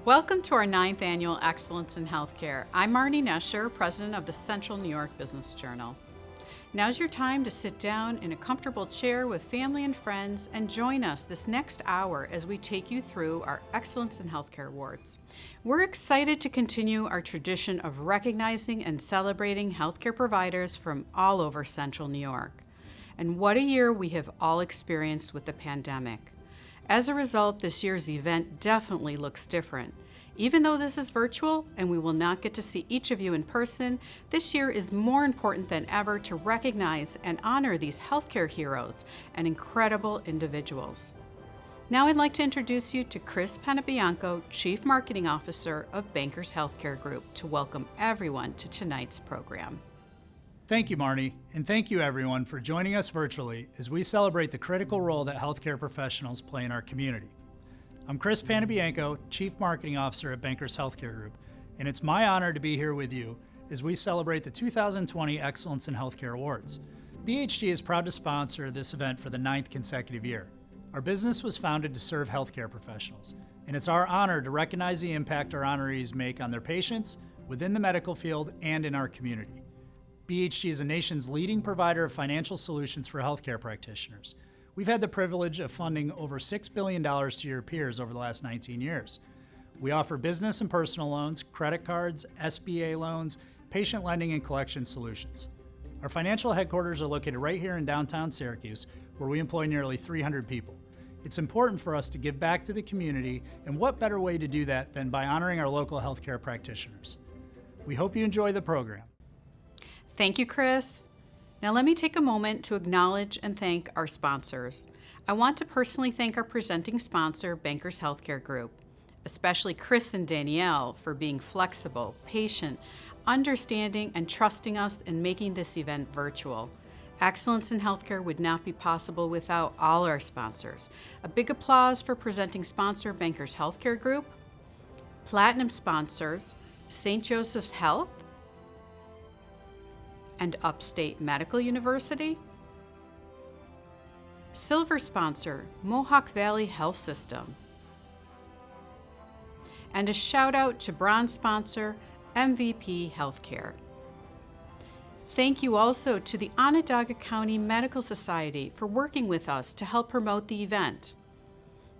Welcome to our 9th Annual Excellence in Healthcare. I'm Marnie Nesher, President of the Central New York Business Journal. Now's your time to sit down in a comfortable chair with family and friends and join us this next hour as we take you through our Excellence in Healthcare Awards. We're excited to continue our tradition of recognizing and celebrating healthcare providers from all over Central New York. And what a year we have all experienced with the pandemic. As a result, this year's event definitely looks different. Even though this is virtual and we will not get to see each of you in person, this year is more important than ever to recognize and honor these healthcare heroes and incredible individuals. Now I'd like to introduce you to Chris Panebianco, Chief Marketing Officer of Bankers Healthcare Group, to welcome everyone to tonight's program. Thank you, Marnie, and thank you everyone for joining us virtually as we celebrate the critical role that healthcare professionals play in our community. I'm Chris Panebianco, Chief Marketing Officer at Bankers Healthcare Group, and it's my honor to be here with you as we celebrate the 2020 Excellence in Healthcare Awards. BHG is proud to sponsor this event for the 9th consecutive year. Our business was founded to serve healthcare professionals, and it's our honor to recognize the impact our honorees make on their patients, within the medical field, and in our community. BHG is the nation's leading provider of financial solutions for healthcare practitioners. We've had the privilege of funding over $6 billion to your peers over the last 19 years. We offer business and personal loans, credit cards, SBA loans, patient lending, and collection solutions. Our financial headquarters are located right here in downtown Syracuse, where we employ nearly 300 people. It's important for us to give back to the community, and what better way to do that than by honoring our local healthcare practitioners. We hope you enjoy the program. Thank you, Chris. Now let me take a moment to acknowledge and thank our sponsors. I want to personally thank our presenting sponsor, Bankers Healthcare Group, especially Chris and Danielle for being flexible, patient, understanding, and trusting us in making this event virtual. Excellence in healthcare would not be possible without all our sponsors. A big applause for presenting sponsor, Bankers Healthcare Group, platinum sponsors, St. Joseph's Health, and Upstate Medical University. Silver sponsor, Mohawk Valley Health System. And a shout out to bronze sponsor, MVP Healthcare. Thank you also to the Onondaga County Medical Society for working with us to help promote the event.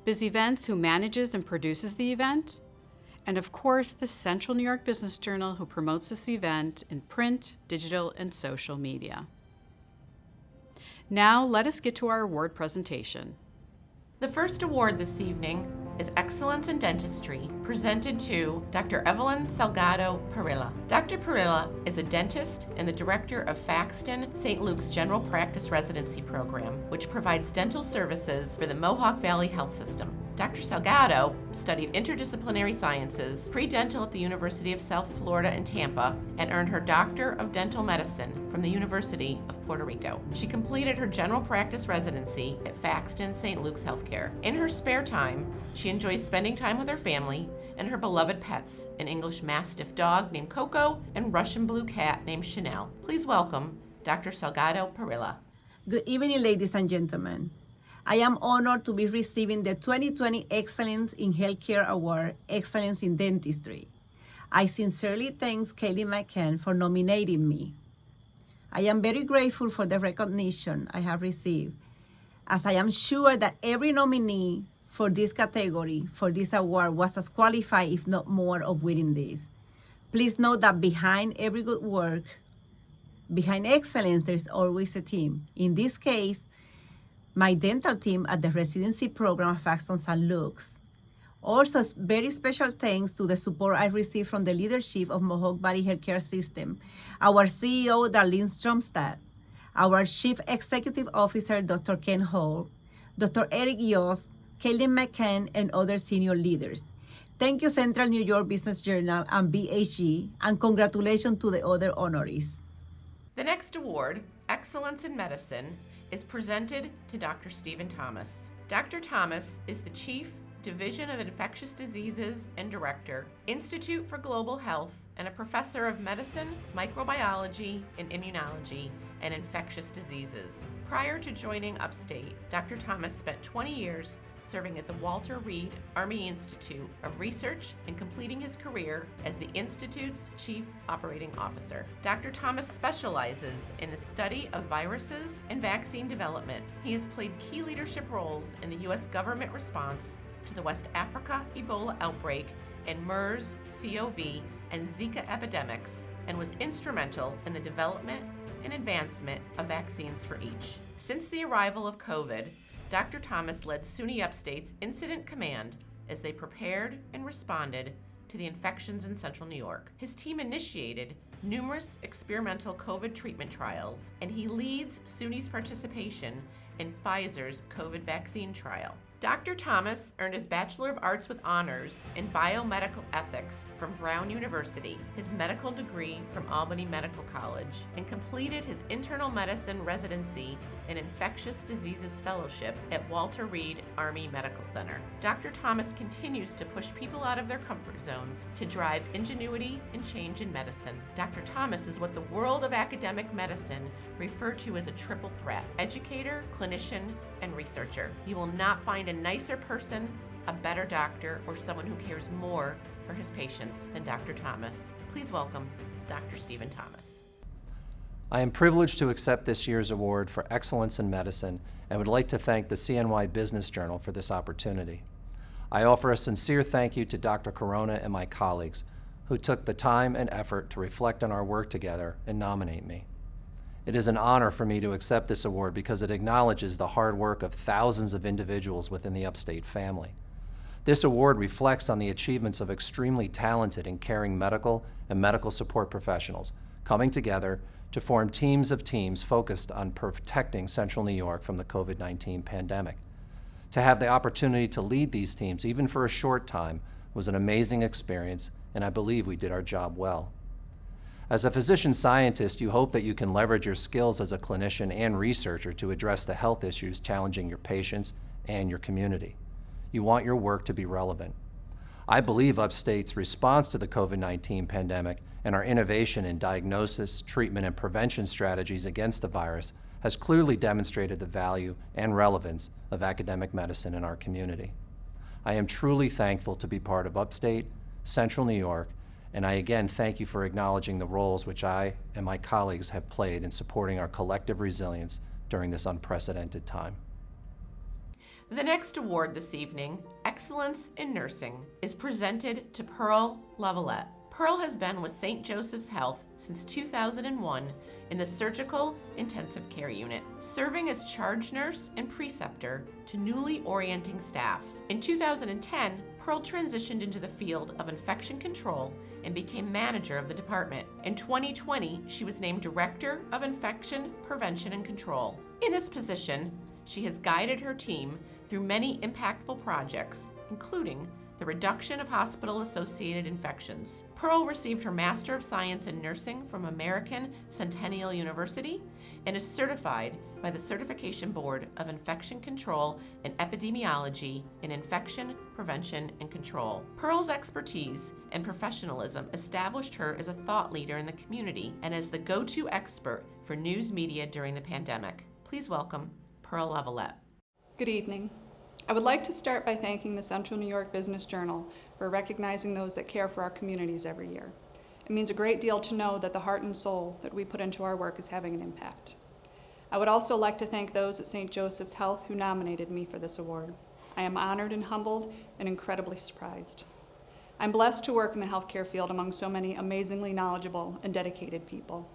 Biz Events, who manages and produces the event. And of course, the Central New York Business Journal, who promotes this event in print, digital, and social media. Now, let us get to our award presentation. The first award this evening is Excellence in Dentistry, presented to Dr. Evelyn Salgado Parilla. Dr. Parilla is a dentist and the director of Faxton St. Luke's General Practice Residency Program, which provides dental services for the Mohawk Valley Health System. Dr. Salgado studied interdisciplinary sciences, pre-dental at the University of South Florida in Tampa, and earned her Doctor of Dental Medicine from the University of Puerto Rico. She completed her general practice residency at Faxton St. Luke's Healthcare. In her spare time, she enjoys spending time with her family and her beloved pets, an English Mastiff dog named Coco and Russian blue cat named Chanel. Please welcome Dr. Salgado Parilla. Good evening, ladies and gentlemen. I am honored to be receiving the 2020 Excellence in Healthcare Award, Excellence in Dentistry. I sincerely thank Kelly McCann for nominating me. I am very grateful for the recognition I have received, as I am sure that every nominee for this category, for this award, was as qualified, if not more, of winning this. Please know that behind every good work, behind excellence, there's always a team. In this case, my dental team at the residency program at Faxton St. Luke's. Also, very special thanks to the support I received from the leadership of Mohawk Valley Healthcare System, our CEO, Darlene Stromstad, our Chief Executive Officer, Dr. Ken Hall, Dr. Eric Yost, Kelly McCann, and other senior leaders. Thank you, Central New York Business Journal and BHG, and congratulations to the other honorees. The next award, Excellence in Medicine, is presented to Dr. Stephen Thomas. Dr. Thomas is the Chief Division of Infectious Diseases and Director, Institute for Global Health, and a professor of medicine, microbiology, and immunology, and infectious diseases. Prior to joining Upstate, Dr. Thomas spent 20 years serving at the Walter Reed Army Institute of Research and completing his career as the Institute's Chief Operating Officer. Dr. Thomas specializes in the study of viruses and vaccine development. He has played key leadership roles in the U.S. government response to the West Africa Ebola outbreak and MERS, CoV, and Zika epidemics, and was instrumental in the development and advancement of vaccines for each. Since the arrival of COVID, Dr. Thomas led SUNY Upstate's Incident Command as they prepared and responded to the infections in Central New York. His team initiated numerous experimental COVID treatment trials, and he leads SUNY's participation in Pfizer's COVID vaccine trial. Dr. Thomas earned his Bachelor of Arts with honors in biomedical ethics from Brown University, his medical degree from Albany Medical College, and completed his internal medicine residency and infectious diseases fellowship at Walter Reed Army Medical Center. Dr. Thomas continues to push people out of their comfort zones to drive ingenuity and change in medicine. Dr. Thomas is what the world of academic medicine refer to as a triple threat: educator, clinician, and researcher. You will not find a nicer person, a better doctor, or someone who cares more for his patients than Dr. Thomas. Please welcome Dr. Stephen Thomas. I am privileged to accept this year's award for excellence in medicine and would like to thank the CNY Business Journal for this opportunity. I offer a sincere thank you to Dr. Corona and my colleagues who took the time and effort to reflect on our work together and nominate me. It is an honor for me to accept this award because it acknowledges the hard work of thousands of individuals within the Upstate family. This award reflects on the achievements of extremely talented and caring medical and medical support professionals coming together to form teams of teams focused on protecting Central New York from the COVID-19 pandemic. To have the opportunity to lead these teams, even for a short time, was an amazing experience, and I believe we did our job well. As a physician scientist, you hope that you can leverage your skills as a clinician and researcher to address the health issues challenging your patients and your community. You want your work to be relevant. I believe Upstate's response to the COVID-19 pandemic and our innovation in diagnosis, treatment, and prevention strategies against the virus has clearly demonstrated the value and relevance of academic medicine in our community. I am truly thankful to be part of Upstate, Central New York, and I again thank you for acknowledging the roles which I and my colleagues have played in supporting our collective resilience during this unprecedented time. The next award this evening, Excellence in Nursing, is presented to Pearl Lavalette. Pearl has been with St. Joseph's Health since 2001 in the Surgical Intensive Care Unit, serving as charge nurse and preceptor to newly orienting staff. In 2010, Pearl transitioned into the field of infection control and became manager of the department. In 2020, she was named Director of Infection Prevention and Control. In this position, she has guided her team through many impactful projects, including the reduction of hospital-associated infections. Pearl received her Master of Science in Nursing from American Centennial University and is certified by the Certification Board of Infection Control and Epidemiology in Infection Prevention and Control. Pearl's expertise and professionalism established her as a thought leader in the community and as the go-to expert for news media during the pandemic. Please welcome Pearl Lavalette. Good evening. I would like to start by thanking the Central New York Business Journal for recognizing those that care for our communities every year. It means a great deal to know that the heart and soul that we put into our work is having an impact. I would also like to thank those at St. Joseph's Health who nominated me for this award. I am honored and humbled and incredibly surprised. I'm blessed to work in the healthcare field among so many amazingly knowledgeable and dedicated people.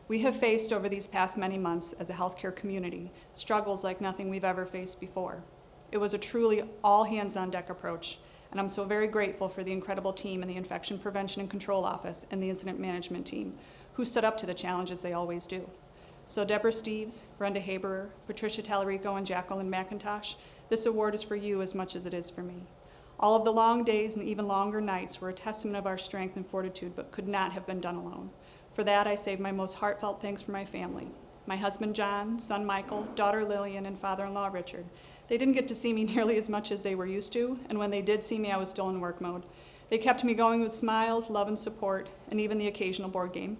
We have faced over these past many months as a healthcare community struggles like nothing we've ever faced before. It was a truly all-hands-on-deck approach, and I'm so very grateful for the incredible team in the Infection Prevention and Control Office and the Incident Management team who stood up to the challenges they always do. So Deborah Steves, Brenda Haberer, Patricia Tallarico, and Jacqueline McIntosh, this award is for you as much as it is for me. All of the long days and even longer nights were a testament of our strength and fortitude, but could not have been done alone. For that, I save my most heartfelt thanks for my family. My husband John, son Michael, daughter Lillian, and father-in-law Richard. They didn't get to see me nearly as much as they were used to, and when they did see me, I was still in work mode. They kept me going with smiles, love, and support, and even the occasional board game.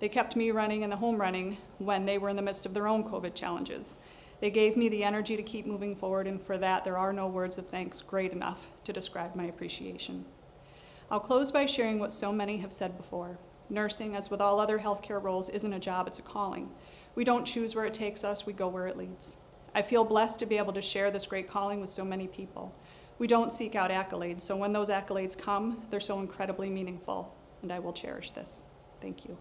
They kept me running and the home running when they were in the midst of their own COVID challenges. They gave me the energy to keep moving forward, and for that, there are no words of thanks great enough to describe my appreciation. I'll close by sharing what so many have said before. Nursing, as with all other healthcare roles, isn't a job, it's a calling. We don't choose where it takes us, we go where it leads. I feel blessed to be able to share this great calling with so many people. We don't seek out accolades, so when those accolades come, they're so incredibly meaningful, and I will cherish this. Thank you.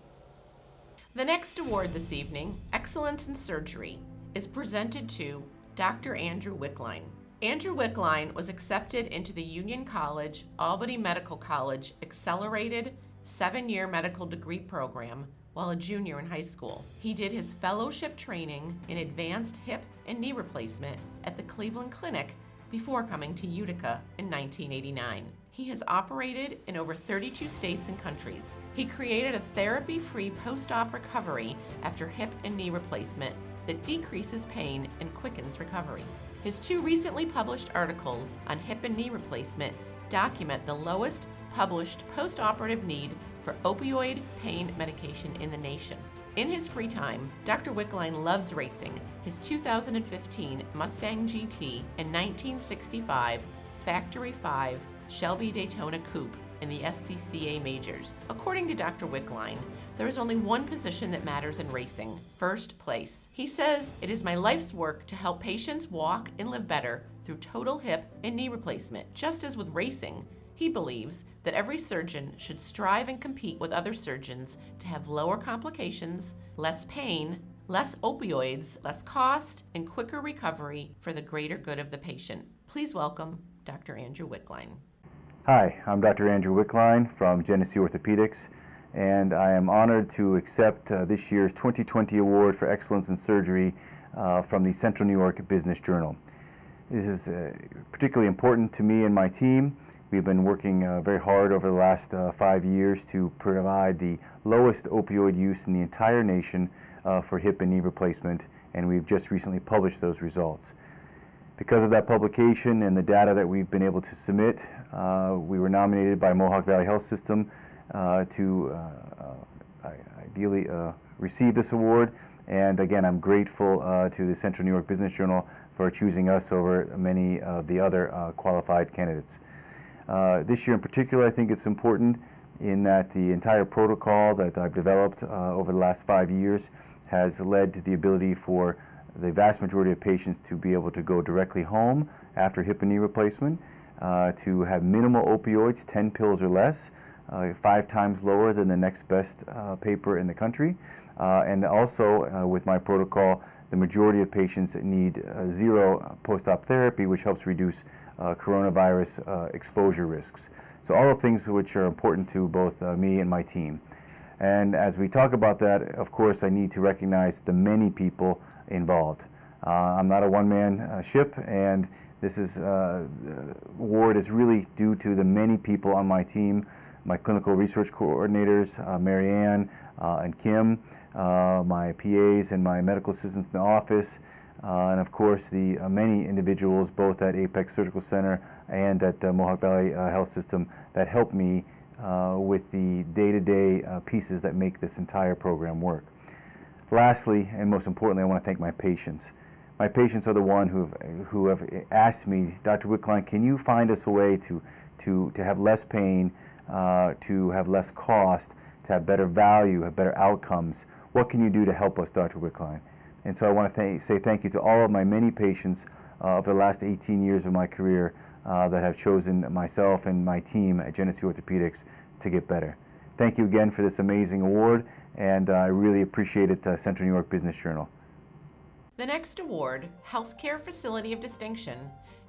The next award this evening, Excellence in Surgery, is presented to Dr. Andrew Wickline. Andrew Wickline was accepted into the Union College Albany Medical College Accelerated 7-year medical degree program while a junior in high school. He did his fellowship training in advanced hip and knee replacement at the Cleveland Clinic before coming to Utica in 1989. He has operated in over 32 states and countries. He created a therapy-free post-op recovery after hip and knee replacement that decreases pain and quickens recovery. His 2 recently published articles on hip and knee replacement document the lowest published post-operative need for opioid pain medication in the nation. In his free time, Dr. Wickline loves racing his 2015 Mustang GT and 1965 Factory 5 Shelby Daytona Coupe in the SCCA Majors. According to Dr. Wickline, there is only one position that matters in racing: first place. He says, "It is my life's work to help patients walk and live better through total hip and knee replacement. Just as with racing, he believes that every surgeon should strive and compete with other surgeons to have lower complications, less pain, less opioids, less cost, and quicker recovery for the greater good of the patient." Please welcome Dr. Andrew Wickline. Hi, I'm Dr. Andrew Wickline from Genesee Orthopedics, and I am honored to accept this year's 2020 Award for Excellence in Surgery from the Central New York Business Journal. This is particularly important to me and my team. We've been working very hard over the last 5 years to provide the lowest opioid use in the entire nation for hip and knee replacement, and we've just recently published those results. Because of that publication and the data that we've been able to submit, we were nominated by Mohawk Valley Health System to ideally receive this award. And again, I'm grateful to the Central New York Business Journal for choosing us over many of the other qualified candidates. This year in particular, I think it's important in that the entire protocol that I've developed over the last 5 years has led to the ability for the vast majority of patients to be able to go directly home after hip and knee replacement, to have minimal opioids, 10 pills or less, 5 times lower than the next best paper in the country. And also with my protocol, the majority of patients need 0 post-op therapy, which helps reduce coronavirus exposure risks. So all the things which are important to both me and my team. And as we talk about that, of course, I need to recognize the many people involved. I'm not a one-man ship, and this award is really due to the many people on my team, my clinical research coordinators, Mary Ann and Kim, my PAs and my medical assistants in the office, and of course the many individuals both at Apex Surgical Center and at Mohawk Valley Health System that help me with the day-to-day pieces that make this entire program work. Lastly, and most importantly, I want to thank my patients. My patients are the one who have asked me, Dr. Wickline, can you find us a way to have less pain, to have less cost, to have better value, have better outcomes? What can you do to help us, Dr. Wickline? And so I want to say thank you to all of my many patients of the last 18 years of my career that have chosen myself and my team at Genesee Orthopedics to get better. Thank you again for this amazing award, and I really appreciate it, Central New York Business Journal. The next award, Healthcare Facility of Distinction,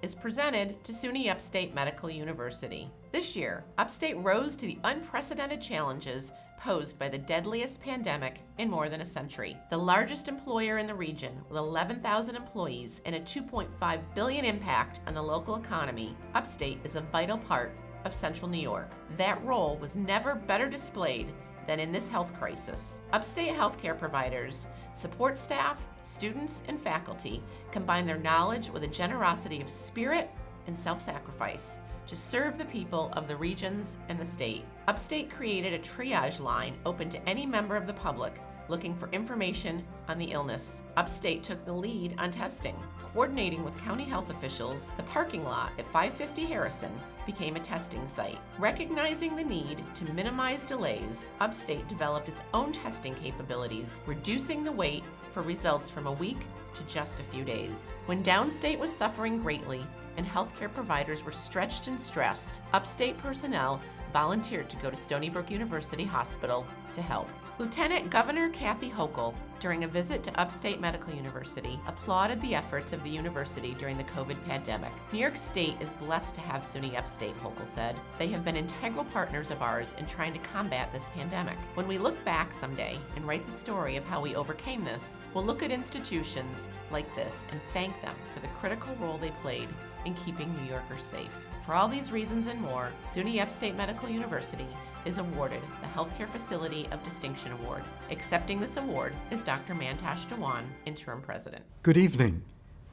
is presented to SUNY Upstate Medical University. This year, Upstate rose to the unprecedented challenges posed by the deadliest pandemic in more than a century. The largest employer in the region, with 11,000 employees and a $2.5 billion impact on the local economy, Upstate is a vital part of Central New York. That role was never better displayed than in this health crisis. Upstate healthcare providers, support staff, students, and faculty combine their knowledge with a generosity of spirit and self-sacrifice to serve the people of the regions and the state. Upstate created a triage line open to any member of the public looking for information on the illness. Upstate took the lead on testing. Coordinating with county health officials, the parking lot at 550 Harrison became a testing site. Recognizing the need to minimize delays, Upstate developed its own testing capabilities, reducing the wait for results from a week to just a few days. When Downstate was suffering greatly and healthcare providers were stretched and stressed, Upstate personnel volunteered to go to Stony Brook University Hospital to help. Lieutenant Governor Kathy Hochul, during a visit to Upstate Medical University, applauded the efforts of the university during the COVID pandemic. New York State is blessed to have SUNY Upstate, Hochul said. They have been integral partners of ours in trying to combat this pandemic. When we look back someday and write the story of how we overcame this, we'll look at institutions like this and thank them for the critical role they played in keeping New Yorkers safe. For all these reasons and more, SUNY Upstate Medical University is awarded the Healthcare Facility of Distinction Award. Accepting this award is Dr. Mantosh Dewan, Interim President. Good evening.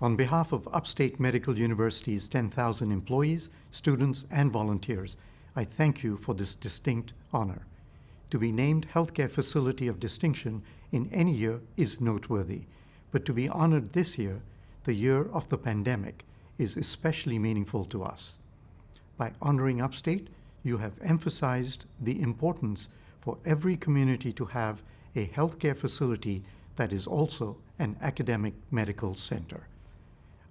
On behalf of Upstate Medical University's 10,000 employees, students, and volunteers, I thank you for this distinct honor. To be named Healthcare Facility of Distinction in any year is noteworthy, but to be honored this year, the year of the pandemic, is especially meaningful to us. By honoring Upstate, you have emphasized the importance for every community to have a healthcare facility that is also an academic medical center.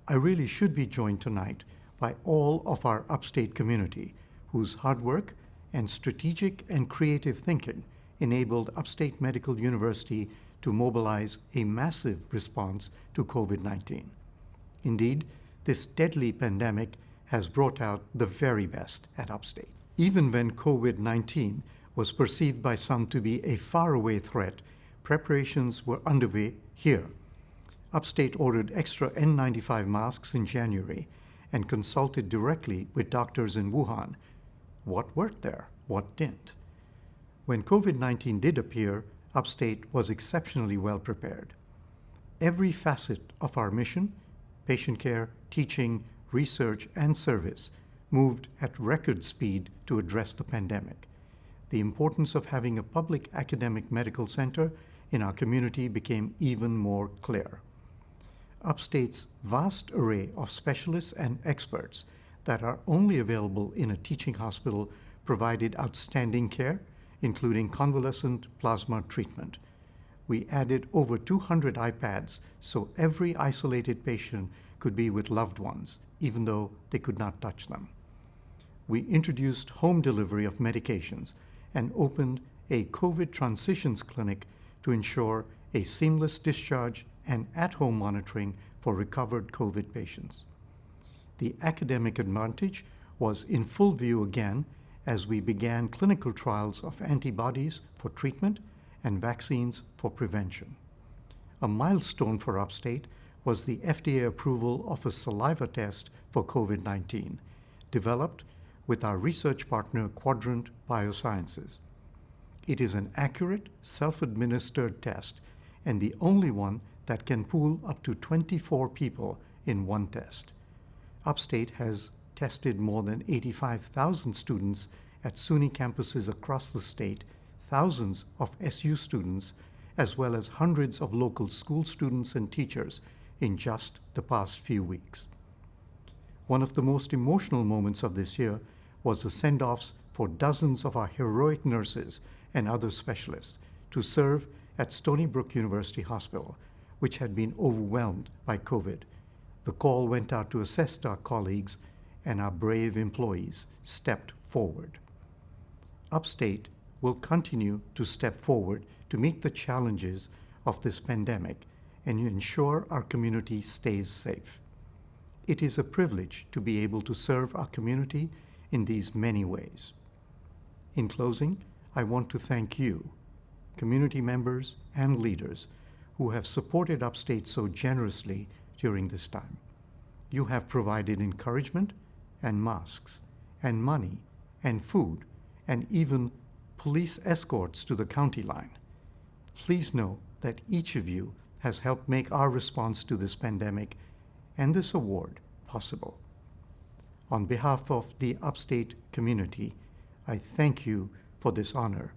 I really should be joined tonight by all of our Upstate community whose hard work and strategic and creative thinking enabled Upstate Medical University to mobilize a massive response to COVID-19. Indeed, this deadly pandemic has brought out the very best at Upstate. Even when COVID-19 was perceived by some to be a faraway threat, preparations were underway here. Upstate ordered extra N95 masks in January and consulted directly with doctors in Wuhan. What worked there? What didn't? When COVID-19 did appear, Upstate was exceptionally well prepared. Every facet of our mission, patient care, teaching, research, and service moved at record speed to address the pandemic. The importance of having a public academic medical center in our community became even more clear. Upstate's vast array of specialists and experts that are only available in a teaching hospital provided outstanding care, including convalescent plasma treatment. We added over 200 iPads so every isolated patient could be with loved ones, even though they could not touch them. We introduced home delivery of medications and opened a COVID transitions clinic to ensure a seamless discharge and at-home monitoring for recovered COVID patients. The academic advantage was in full view again as we began clinical trials of antibodies for treatment and vaccines for prevention. A milestone for Upstate was the FDA approval of a saliva test for COVID-19, developed with our research partner Quadrant Biosciences. It is an accurate, self-administered test and the only one that can pool up to 24 people in one test. Upstate has tested more than 85,000 students at SUNY campuses across the state, thousands of SU students, as well as hundreds of local school students and teachers in just the past few weeks. One of the most emotional moments of this year was the send-offs for dozens of our heroic nurses and other specialists to serve at Stony Brook University Hospital, which had been overwhelmed by COVID. The call went out to assist our colleagues, and our brave employees stepped forward. Upstate will continue to step forward to meet the challenges of this pandemic and ensure our community stays safe. It is a privilege to be able to serve our community in these many ways. In closing, I want to thank you, community members and leaders who have supported Upstate so generously during this time. You have provided encouragement and masks and money and food and even police escorts to the county line. Please know that each of you has helped make our response to this pandemic and this award possible. On behalf of the Upstate community, I thank you for this honor.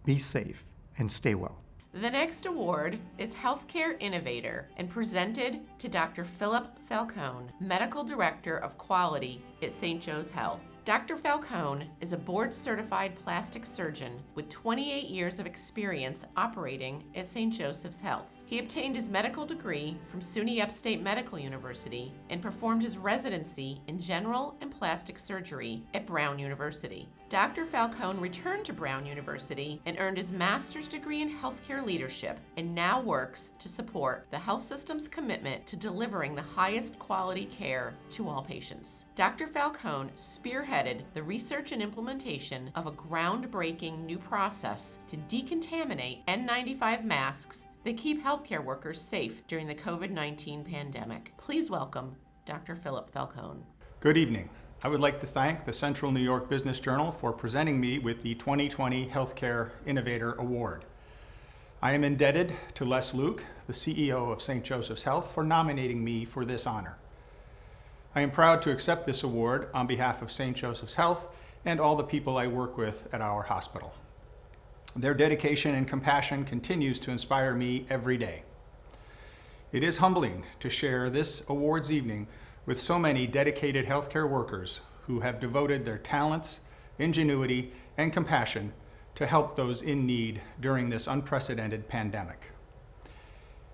Be safe and stay well. The next award is Healthcare Innovator and presented to Dr. Philip Falcone, Medical Director of Quality at St. Joe's Health. Dr. Falcone is a board-certified plastic surgeon with 28 years of experience operating at St. Joseph's Health. He obtained his medical degree from SUNY Upstate Medical University and performed his residency in general and plastic surgery at Brown University. Dr. Falcone returned to Brown University and earned his master's degree in healthcare leadership and now works to support the health system's commitment to delivering the highest quality care to all patients. Dr. Falcone spearheaded the research and implementation of a groundbreaking new process to decontaminate N95 masks that keep healthcare workers safe during the COVID-19 pandemic. Please welcome Dr. Philip Falcone. Good evening. I would like to thank the Central New York Business Journal for presenting me with the 2020 Healthcare Innovator Award. I am indebted to Les Luke, the CEO of St. Joseph's Health, for nominating me for this honor. I am proud to accept this award on behalf of St. Joseph's Health and all the people I work with at our hospital. Their dedication and compassion continues to inspire me every day. It is humbling to share this awards evening with so many dedicated healthcare workers who have devoted their talents, ingenuity, and compassion to help those in need during this unprecedented pandemic.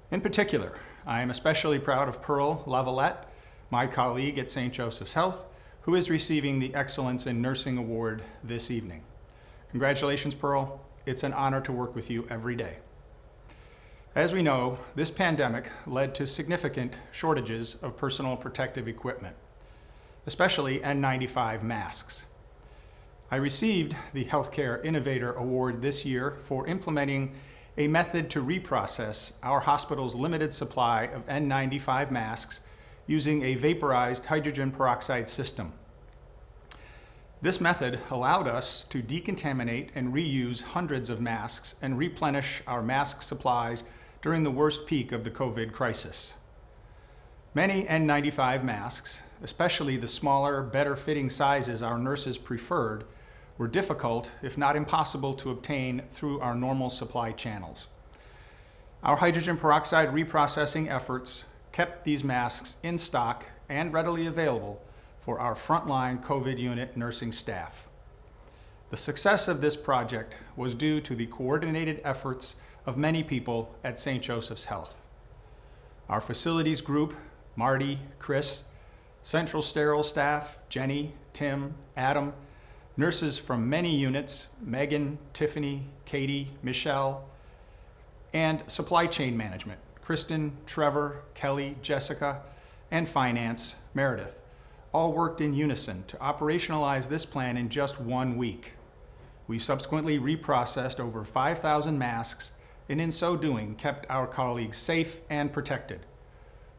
In particular, I am especially proud of Pearl Lavalette, my colleague at St. Joseph's Health, who is receiving the Excellence in Nursing Award this evening. Congratulations, Pearl. It's an honor to work with you every day. As we know, this pandemic led to significant shortages of personal protective equipment, especially N95 masks. I received the Healthcare Innovator Award this year for implementing a method to reprocess our hospital's limited supply of N95 masks using a vaporized hydrogen peroxide system. This method allowed us to decontaminate and reuse hundreds of masks and replenish our mask supplies during the worst peak of the COVID crisis. Many N95 masks, especially the smaller, better-fitting sizes our nurses preferred, were difficult, if not impossible, to obtain through our normal supply channels. Our hydrogen peroxide reprocessing efforts kept these masks in stock and readily available for our frontline COVID unit nursing staff. The success of this project was due to the coordinated efforts of many people at St. Joseph's Health. Our facilities group, Marty, Chris, central sterile staff, Jenny, Tim, Adam, nurses from many units, Megan, Tiffany, Katie, Michelle, and supply chain management, Kristen, Trevor, Kelly, Jessica, and finance, Meredith, all worked in unison to operationalize this plan in just 1 week. We subsequently reprocessed over 5,000 masks and in so doing kept our colleagues safe and protected.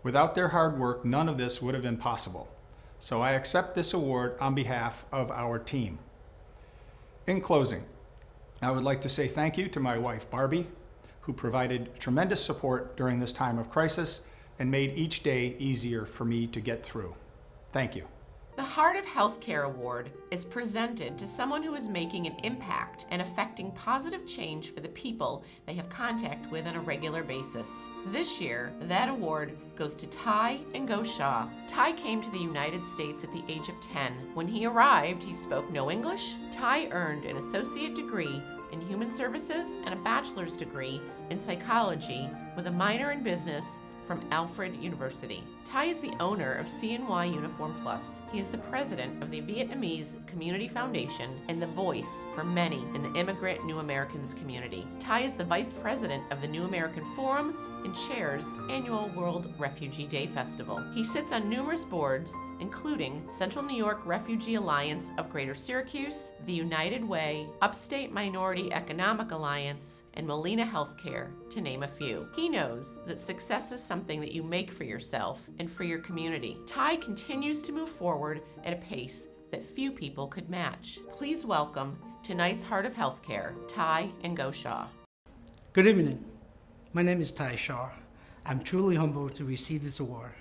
Without their hard work, none of this would have been possible. So I accept this award on behalf of our team. In closing, I would like to say thank you to my wife, Barbie, who provided tremendous support during this time of crisis and made each day easier for me to get through. Thank you. The Heart of Healthcare Award is presented to someone who is making an impact and affecting positive change for the people they have contact with on a regular basis. This year, that award goes to Ty Ngo Shaw. Ty came to the United States at the age of 10. When he arrived, he spoke no English. Ty earned an associate degree in human services and a bachelor's degree in psychology with a minor in business from Alfred University. Ty is the owner of CNY Uniform Plus. He is the president of the Vietnamese Community Foundation and the voice for many in the immigrant New Americans community. Ty is the vice president of the New American Forum and chairs annual World Refugee Day Festival. He sits on numerous boards, including Central New York Refugee Alliance of Greater Syracuse, the United Way, Upstate Minority Economic Alliance, and Molina Healthcare, to name a few. He knows that success is something that you make for yourself and for your community. Ty continues to move forward at a pace that few people could match. Please welcome tonight's Heart of Healthcare, Ty Ngo Shaw. Good evening. My name is Ty Shaw. I'm truly humbled to receive this award,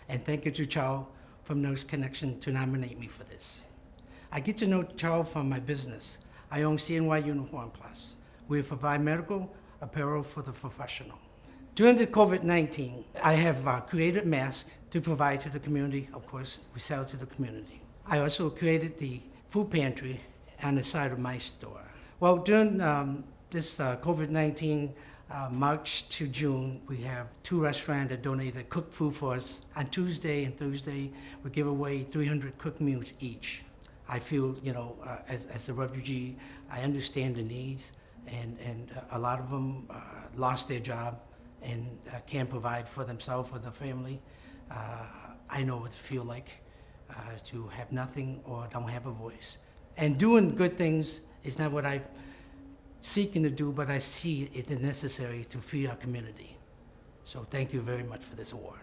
and thank you to Chow from Nurse Connection to nominate me for this. I get to know Chow from my business. I own CNY Uniform Plus. We provide medical apparel for the professional. During the COVID-19, I have created masks to provide to the community. Of course, we sell to the community. I also created the food pantry on the side of my store. Well, during this COVID-19 March to June, we have 2 restaurants that donated cooked food for us. On Tuesday and Thursday, we give away 300 cooked meals each. I feel, as a refugee, I understand the needs, and a lot of them lost their job and can't provide for themselves or their family. I know what it feels like to have nothing or don't have a voice. And doing good things is not what I'm seeking to do, but I see it is necessary to feed our community. So thank you very much for this award.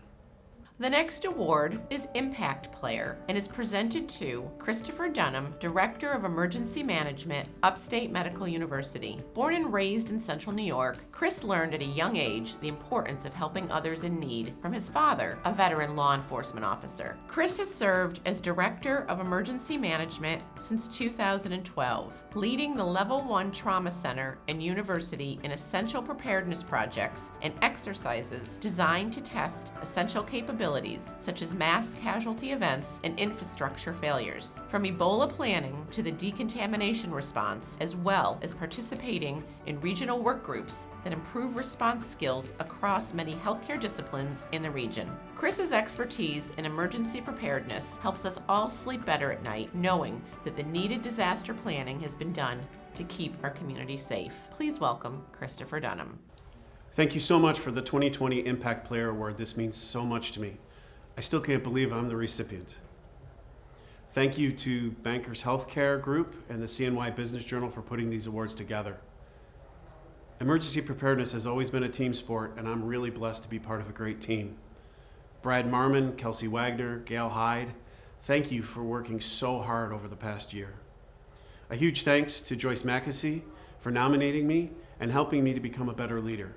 The next award is Impact Player and is presented to Christopher Dunham, Director of Emergency Management, Upstate Medical University. Born and raised in Central New York, Chris learned at a young age the importance of helping others in need from his father, a veteran law enforcement officer. Chris has served as Director of Emergency Management since 2012, leading the Level 1 Trauma Center and University in essential preparedness projects and exercises designed to test essential capabilities such as mass casualty events and infrastructure failures. From Ebola planning to the decontamination response, as well as participating in regional work groups that improve response skills across many healthcare disciplines in the region. Chris's expertise in emergency preparedness helps us all sleep better at night, knowing that the needed disaster planning has been done to keep our community safe. Please welcome Christopher Dunham. Thank you so much for the 2020 Impact Player Award. This means so much to me. I still can't believe I'm the recipient. Thank you to Bankers Healthcare Group and the CNY Business Journal for putting these awards together. Emergency preparedness has always been a team sport, and I'm really blessed to be part of a great team. Brad Marmon, Kelsey Wagner, Gail Hyde, thank you for working so hard over the past year. A huge thanks to Joyce Mackesy for nominating me and helping me to become a better leader.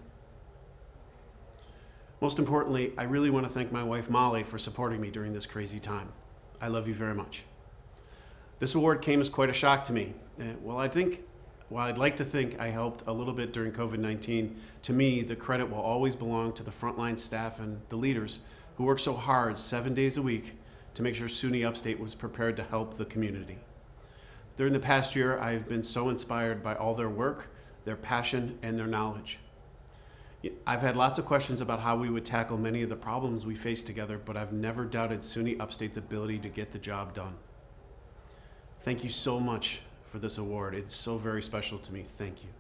Most importantly, I really want to thank my wife Molly for supporting me during this crazy time. I love you very much. This award came as quite a shock to me. While I'd like to think I helped a little bit during COVID-19, to me, the credit will always belong to the frontline staff and the leaders who worked so hard 7 days a week to make sure SUNY Upstate was prepared to help the community. During the past year, I have been so inspired by all their work, their passion, and their knowledge. I've had lots of questions about how we would tackle many of the problems we face together, but I've never doubted SUNY Upstate's ability to get the job done. Thank you so much for this award. It's so very special to me. Thank you.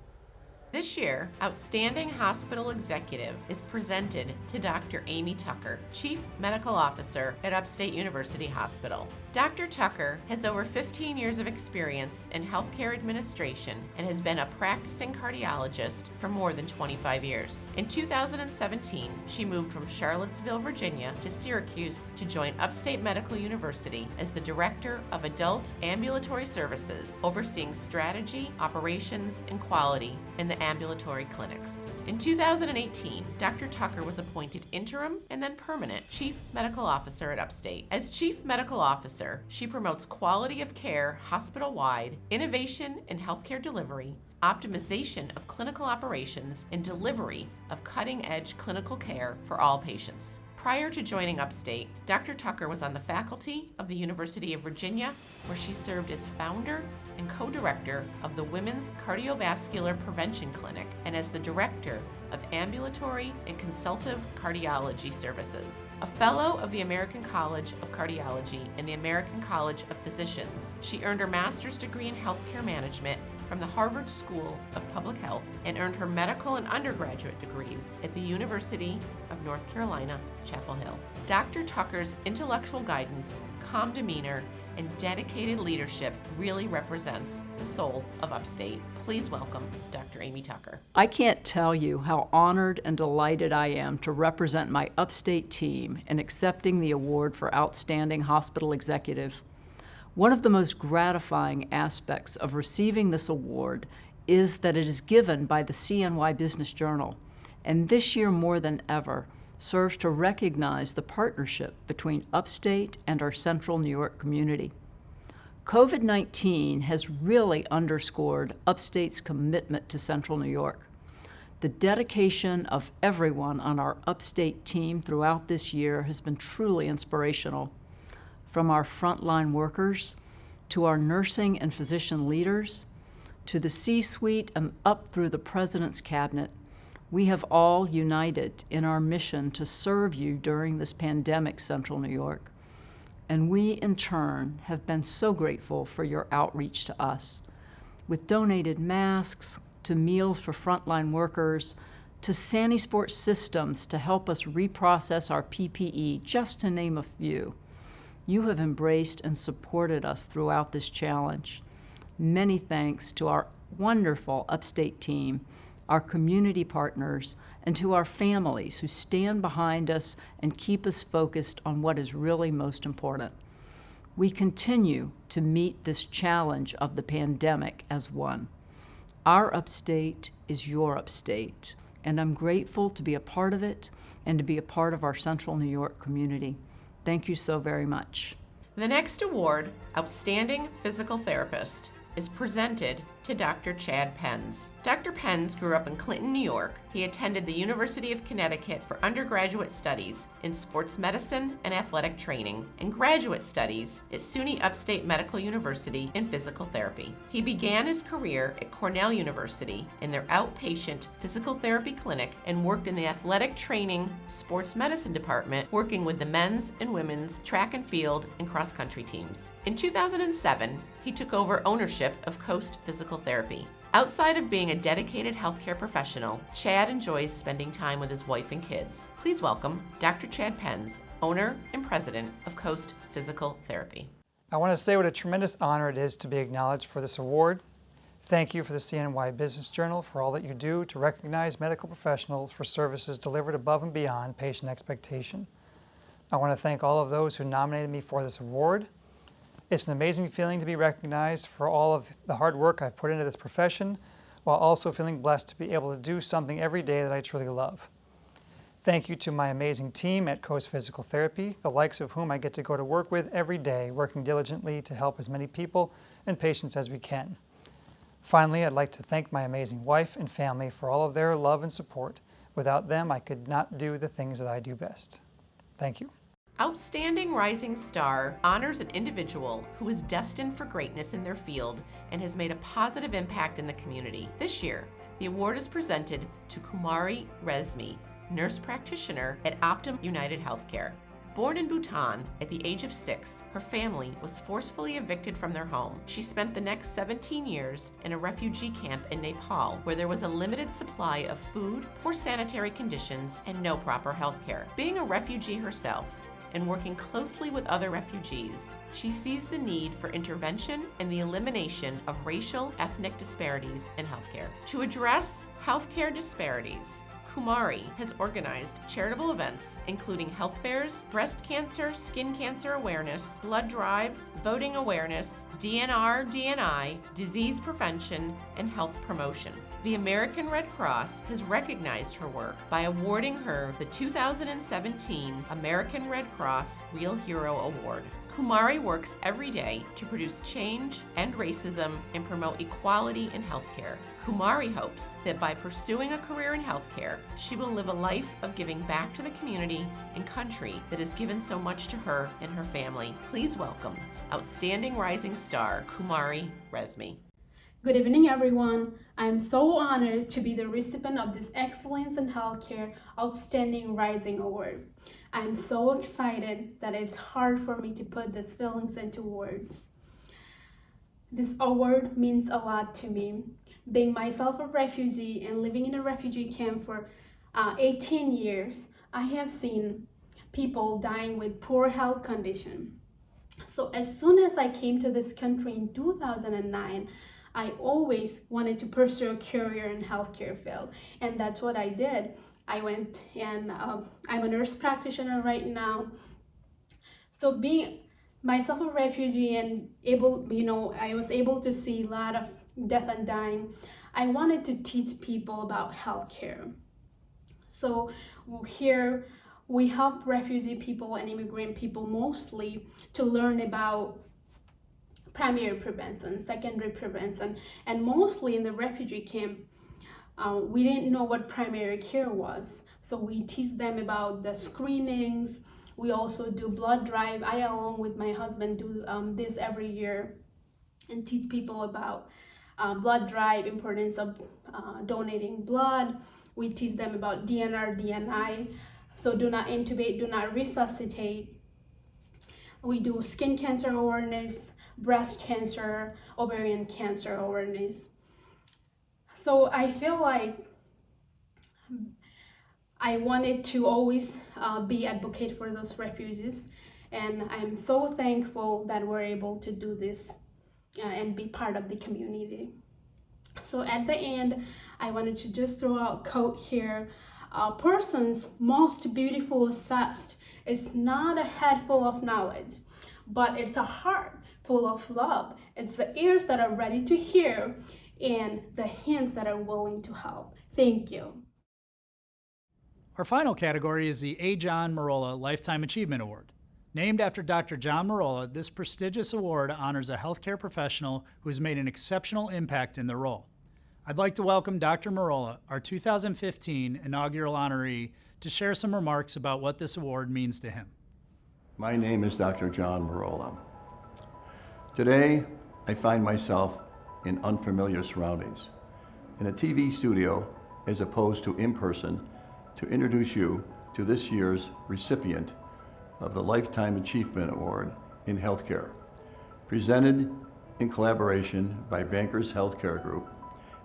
This year, Outstanding Hospital Executive is presented to Dr. Amy Tucker, Chief Medical Officer at Upstate University Hospital. Dr. Tucker has over 15 years of experience in healthcare administration and has been a practicing cardiologist for more than 25 years. In 2017, she moved from Charlottesville, Virginia to Syracuse to join Upstate Medical University as the Director of Adult Ambulatory Services, overseeing strategy, operations, and quality in the ambulatory clinics. In 2018, Dr. Tucker was appointed interim and then permanent Chief Medical Officer at Upstate. As Chief Medical Officer, she promotes quality of care hospital-wide, innovation in healthcare delivery, optimization of clinical operations, and delivery of cutting-edge clinical care for all patients. Prior to joining Upstate, Dr. Tucker was on the faculty of the University of Virginia, where she served as founder and co-director of the Women's Cardiovascular Prevention Clinic and as the director of Ambulatory and Consultative Cardiology Services. A fellow of the American College of Cardiology and the American College of Physicians, she earned her master's degree in healthcare management from the Harvard School of Public Health and earned her medical and undergraduate degrees at the University of North Carolina, Chapel Hill. Dr. Tucker's intellectual guidance, calm demeanor, and dedicated leadership really represents the soul of Upstate. Please welcome Dr. Amy Tucker. I can't tell you how honored and delighted I am to represent my Upstate team in accepting the award for Outstanding Hospital Executive. One of the most gratifying aspects of receiving this award is that it is given by the CNY Business Journal, and this year more than ever serves to recognize the partnership between Upstate and our Central New York community. COVID-19 has really underscored Upstate's commitment to Central New York. The dedication of everyone on our Upstate team throughout this year has been truly inspirational. From our frontline workers, to our nursing and physician leaders, to the C-suite and up through the President's Cabinet, we have all united in our mission to serve you during this pandemic, Central New York. And we, in turn, have been so grateful for your outreach to us. With donated masks, to meals for frontline workers, to SaniSport systems to help us reprocess our PPE, just to name a few. You have embraced and supported us throughout this challenge. Many thanks to our wonderful Upstate team, our community partners, and to our families who stand behind us and keep us focused on what is really most important. We continue to meet this challenge of the pandemic as one. Our Upstate is your Upstate, and I'm grateful to be a part of it and to be a part of our Central New York community. Thank you so very much. The next award, Outstanding Physical Therapist, is presented to Dr. Chad Penz. Dr. Penz grew up in Clinton, New York. He attended the University of Connecticut for undergraduate studies in sports medicine and athletic training, and graduate studies at SUNY Upstate Medical University in physical therapy. He began his career at Cornell University in their outpatient physical therapy clinic and worked in the athletic training sports medicine department, working with the men's and women's track and field and cross-country teams. In 2007, he took over ownership of Coast Physical Therapy. Outside of being a dedicated healthcare professional, Chad enjoys spending time with his wife and kids. Please welcome Dr. Chad Penz, owner and president of Coast Physical Therapy. I want to say what a tremendous honor it is to be acknowledged for this award. Thank you for the CNY Business Journal for all that you do to recognize medical professionals for services delivered above and beyond patient expectation. I want to thank all of those who nominated me for this award. It's an amazing feeling to be recognized for all of the hard work I've put into this profession, while also feeling blessed to be able to do something every day that I truly love. Thank you to my amazing team at Coast Physical Therapy, the likes of whom I get to go to work with every day, working diligently to help as many people and patients as we can. Finally, I'd like to thank my amazing wife and family for all of their love and support. Without them, I could not do the things that I do best. Thank you. Outstanding Rising Star honors an individual who is destined for greatness in their field and has made a positive impact in the community. This year, the award is presented to Kumari Resmi, nurse practitioner at Optum United Healthcare. Born in Bhutan at the age of 6, her family was forcefully evicted from their home. She spent the next 17 years in a refugee camp in Nepal, where there was a limited supply of food, poor sanitary conditions, and no proper health care. Being a refugee herself, and working closely with other refugees, she sees the need for intervention and the elimination of racial, ethnic disparities in healthcare. To address healthcare disparities, Kumari has organized charitable events including health fairs, breast cancer, skin cancer awareness, blood drives, voting awareness, DNR/DNI, disease prevention, and health promotion. The American Red Cross has recognized her work by awarding her the 2017 American Red Cross Real Hero Award. Kumari works every day to produce change, end racism, and promote equality in healthcare. Kumari hopes that by pursuing a career in healthcare, she will live a life of giving back to the community and country that has given so much to her and her family. Please welcome Outstanding Rising Star, Kumari Resmi. Good evening, everyone. I'm so honored to be the recipient of this Excellence in Healthcare Outstanding Rising Award. I'm so excited that it's hard for me to put these feelings into words. This award means a lot to me. Being myself a refugee and living in a refugee camp for 18 years, I have seen people dying with poor health condition. So as soon as I came to this country in 2009, I always wanted to pursue a career in healthcare field, and that's what I did. I went and I'm a nurse practitioner right now. So being myself a refugee and I was able to see a lot of death and dying. I wanted to teach people about healthcare. So here we help refugee people and immigrant people mostly to learn about primary prevention, secondary prevention, and mostly in the refugee camp, we didn't know what primary care was. So we teach them about the screenings. We also do blood drive. I, along with my husband, do this every year and teach people about blood drive, importance of donating blood. We teach them about DNR, DNI. So do not intubate, do not resuscitate. We do skin cancer awareness, breast cancer, ovarian cancer awareness. So I feel like I wanted to always be advocate for those refugees, and I'm so thankful that we're able to do this and be part of the community. So at the end, I wanted to just throw out a quote here. A person's most beautiful zest is not a head full of knowledge, but it's a heart full of love. It's the ears that are ready to hear and the hands that are willing to help. Thank you. Our final category is the A. John Merola Lifetime Achievement Award. Named after Dr. John Merola, this prestigious award honors a healthcare professional who has made an exceptional impact in their role. I'd like to welcome Dr. Merola, our 2015 inaugural honoree, to share some remarks about what this award means to him. My name is Dr. John Merola. Today, I find myself in unfamiliar surroundings, in a TV studio as opposed to in person, to introduce you to this year's recipient of the Lifetime Achievement Award in Healthcare, presented in collaboration by Bankers Healthcare Group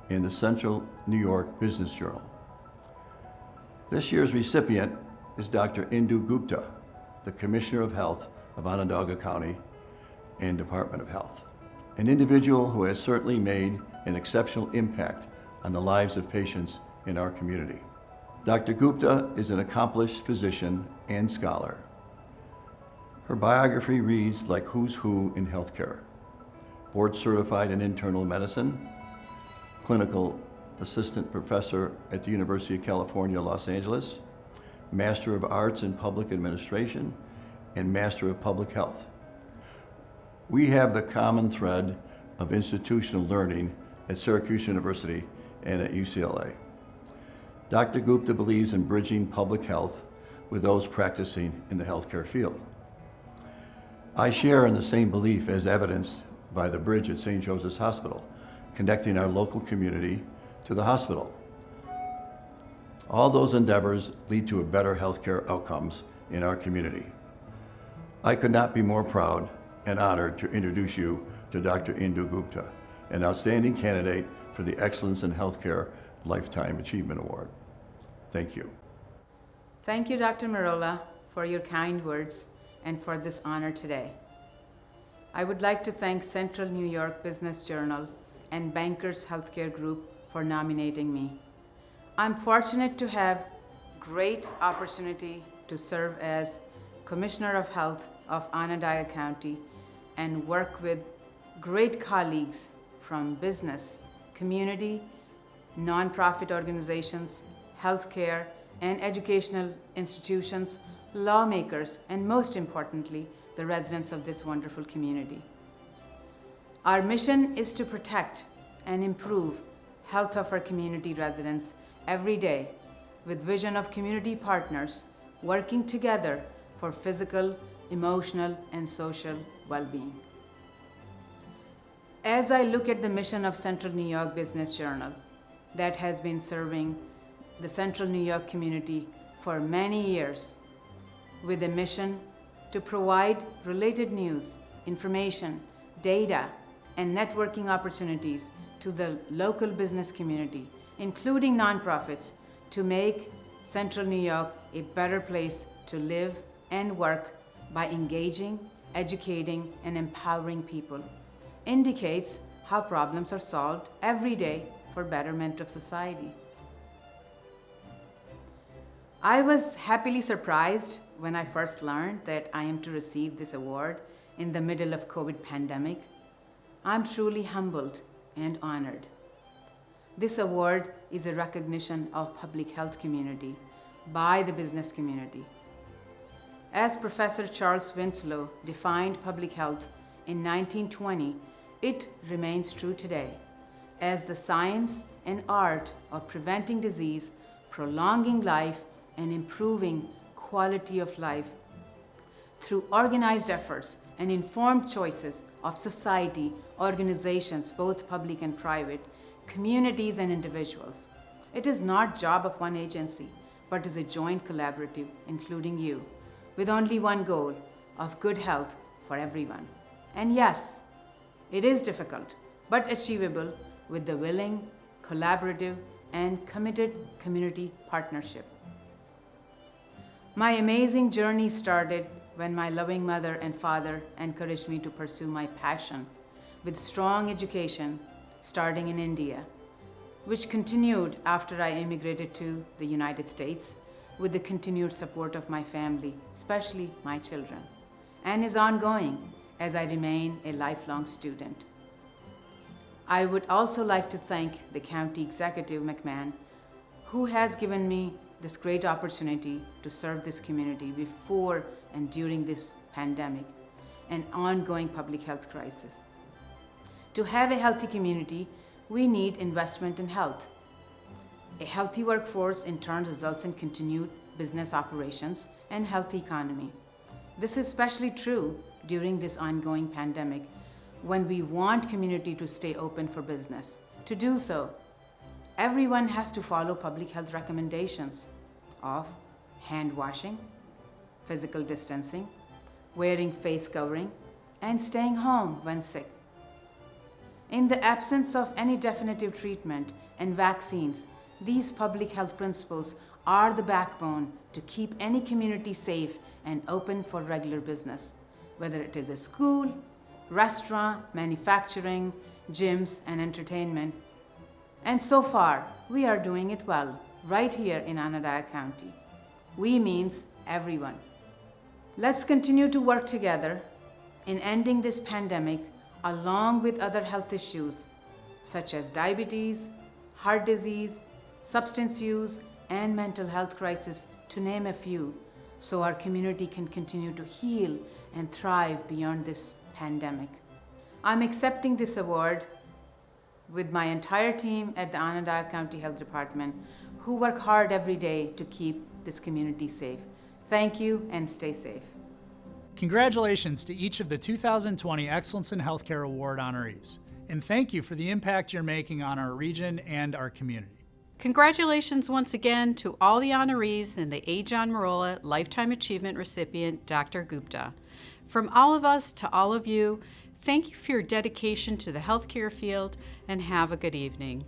and the Central New York Business Journal. This year's recipient is Dr. Indu Gupta, the Commissioner of Health of Onondaga County and Department of Health, an individual who has certainly made an exceptional impact on the lives of patients in our community. Dr. Gupta is an accomplished physician and scholar. Her biography reads like who's who in healthcare. Board certified in internal medicine, clinical assistant professor at the University of California, Los Angeles, Master of Arts in Public Administration, and Master of Public Health. We have the common thread of institutional learning at Syracuse University and at UCLA. Dr. Gupta believes in bridging public health with those practicing in the healthcare field. I share in the same belief as evidenced by the bridge at St. Joseph's Hospital, connecting our local community to the hospital. All those endeavors lead to better healthcare outcomes in our community. I could not be more proud and honored to introduce you to Dr. Indu Gupta, an outstanding candidate for the Excellence in Healthcare Lifetime Achievement Award. Thank you. Thank you, Dr. Merola, for your kind words and for this honor today. I would like to thank Central New York Business Journal and Bankers Healthcare Group for nominating me. I'm fortunate to have great opportunity to serve as Commissioner of Health of Onondaga County and work with great colleagues from business, community, nonprofit organizations, healthcare, and educational institutions, lawmakers, and most importantly, the residents of this wonderful community. Our mission is to protect and improve health of our community residents every day with vision of community partners working together for physical, emotional, and social well-being. As I look at the mission of Central New York Business Journal that has been serving the Central New York community for many years with a mission to provide related news, information, data, and networking opportunities to the local business community, including nonprofits, to make Central New York a better place to live and work by engaging, educating, and empowering people, indicates how problems are solved every day for betterment of society. I was happily surprised when I first learned that I am to receive this award in the middle of COVID pandemic. I'm truly humbled and honored. This award is a recognition of public health community by the business community. As Professor Charles Winslow defined public health in 1920, it remains true today, as the science and art of preventing disease, prolonging life, and improving quality of life through organized efforts and informed choices of society, organizations, both public and private, communities and individuals. It is not job of one agency, but is a joint collaborative, including you, with only one goal of good health for everyone. And yes, it is difficult, but achievable with the willing, collaborative, and committed community partnership. My amazing journey started when my loving mother and father encouraged me to pursue my passion with strong education starting in India, which continued after I immigrated to the United States with the continued support of my family, especially my children, and is ongoing as I remain a lifelong student. I would also like to thank the County Executive McMahon, who has given me this great opportunity to serve this community before and during this pandemic and ongoing public health crisis. To have a healthy community, we need investment in health. A healthy workforce in turn results in continued business operations and healthy economy. This is especially true during this ongoing pandemic when we want community to stay open for business. To do so, everyone has to follow public health recommendations of hand washing, physical distancing, wearing face covering, and staying home when sick. In the absence of any definitive treatment and vaccines, these public health principles are the backbone to keep any community safe and open for regular business, whether it is a school, restaurant, manufacturing, gyms, and entertainment. And so far, we are doing it well, right here in Onondaga County. We means everyone. Let's continue to work together in ending this pandemic along with other health issues such as diabetes, heart disease, substance use, and mental health crisis, to name a few, so our community can continue to heal and thrive beyond this pandemic. I'm accepting this award with my entire team at the Onondaga County Health Department, who work hard every day to keep this community safe. Thank you and stay safe. Congratulations to each of the 2020 Excellence in Healthcare Award honorees, and thank you for the impact you're making on our region and our community. Congratulations once again to all the honorees and the A. John Merola Lifetime Achievement recipient, Dr. Gupta. From all of us to all of you, thank you for your dedication to the healthcare field, and have a good evening.